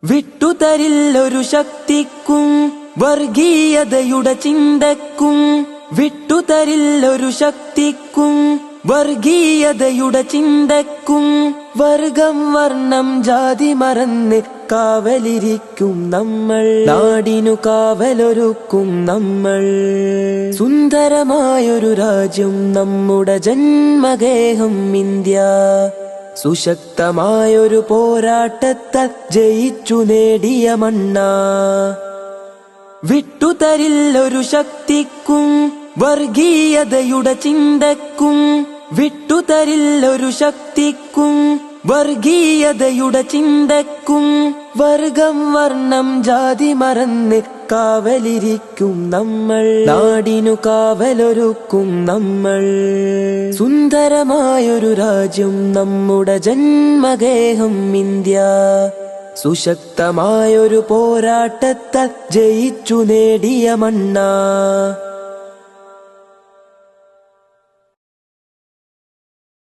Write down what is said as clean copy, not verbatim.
വിട്ടുതരില്ലൊരു ശക്തിക്കും വർഗീയതയുടെ ചിന്തക്കും. വിട്ടുതരില്ലൊരു ശക്തിക്കും വർഗീയതയുടെ ചിന്തക്കും. വർഗം വർണ്ണം ജാതി മറന്ന് കാവലിരിക്കും നമ്മൾ. നാടിനു കാവലൊരുക്കും നമ്മൾ. സുന്ദരമായൊരു രാജ്യം നമ്മുടെ ജന്മഗേഹം ഇന്ത്യ. സുശക്തമായൊരു പോരാട്ടത്താൽ ജയിച്ചു നേടിയ മണ്ണ. വിട്ടുതരില്ലൊരു ശക്തിക്കും വർഗീയതയുടെ ചിന്തക്കും. വിട്ടുതരില്ലൊരു ശക്തിക്കും വർഗീയതയുടെ ചിന്തക്കും. വർഗം വർണ്ണം ജാതി മറന്ന് കാവലിരിക്കും നമ്മൾ. നാടിനു കാവലൊരുക്കും നമ്മൾ. സുന്ദരമായൊരു രാജ്യം നമ്മുടെ ജന്മഗേഹം ഇന്ത്യ. സുശക്തമായൊരു പോരാട്ടത്താൽ ജയിച്ചു നേടിയ മണ്ണ.